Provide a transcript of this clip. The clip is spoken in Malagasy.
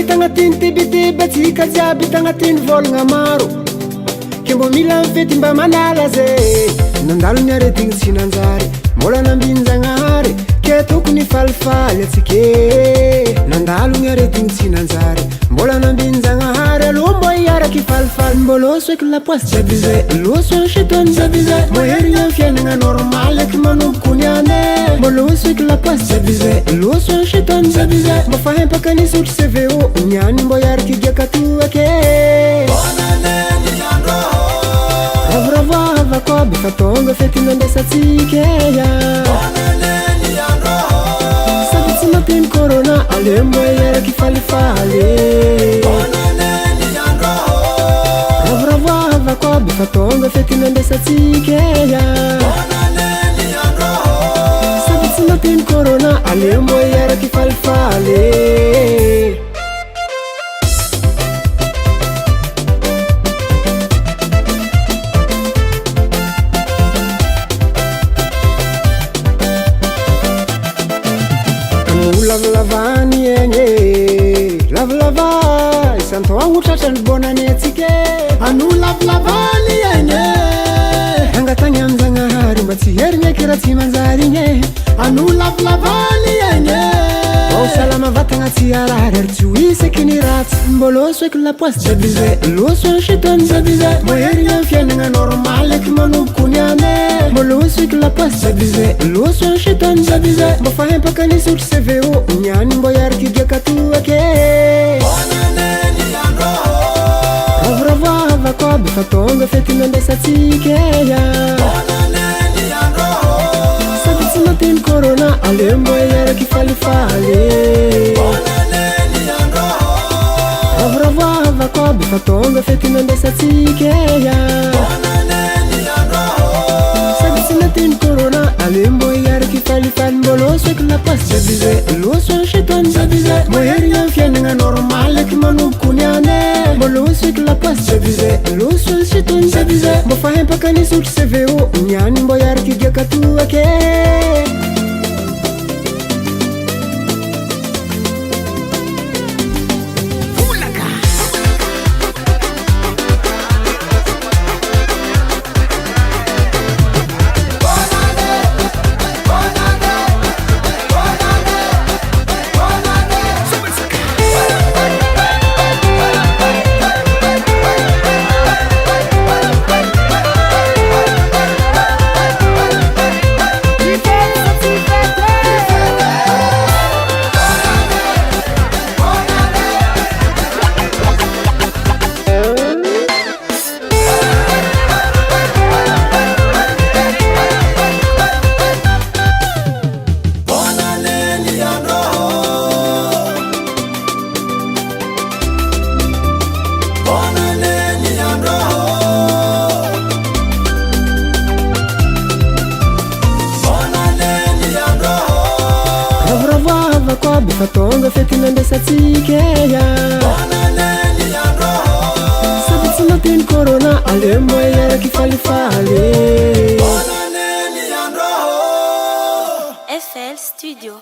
tagnatiny tebetebetsika jiaby tagnatiny volagna maro ke mbo mila mifety mba manala zay nandalo ny aretigny tsy nanjary mbola nambinjagnahary ke tokony falifaly atsike nandalo ny aretigny tsy nanjary mbola nambinjagnahary aloha mbo iaraky falifaly mbo loso eky lapoasy jiaby zay loso an chetony jiaby zay mbo herigna ny fiainagna normal eky manomboko niane mbo loso eky lapoasy jiaby zay loso an chetony jiaby zay mbo fahempaka nisotry CVO niany mbo iaraky giakato ake ravoravoava koby fa tonga fety nandesatsika sady tsy mateny corona ale mbo iaraky falifaly ravoravoava koby fa tonga fety nandesatsika sady tsy mateny corona ale mbo iaraky falifaly lavalavany egny lavalava isantoagno tratrany bonany atsika ano lavalavany egny angatagny am'zagnahary mba tsy herigny eky raha tsy manjary igny ano lavalavany egny salama vatagna tsy arary ary tsy ho isaky ny ratsy mbo loso eky lapoasy jiaby zay loso an chetony jiaby zay mbo herigny amin'ny fiainagna normal eky manomboko niane mbo loso eky lapoasy jiaby zay loso an chetony jiaby zay mbo fahempaka nisotry CVO niany mbo iaraky giakato ake ravoravoava koby fa tonga fety nandesatsika sady tsy mateny corona ale mbo iaraky falifaly ravoravoava koby fa tonga fety nandesatsika sady tsy mateny corona ale mbo iaraky falifaly mbo loso eky lapoasy jiaby zay loso an chetony jiaby zay mbo herigna amin'ny fiainagna normal eky manomboko niane mbo loso eky lapoasy jiaby zay loso an chetony jiaby zay mbo fahempaka nisotry CVO niany mbo iaraky giakato ake koby fa tonga fety nandesatsika sady tsy mateny corona ale mbo iaraky falifaly FL Studio.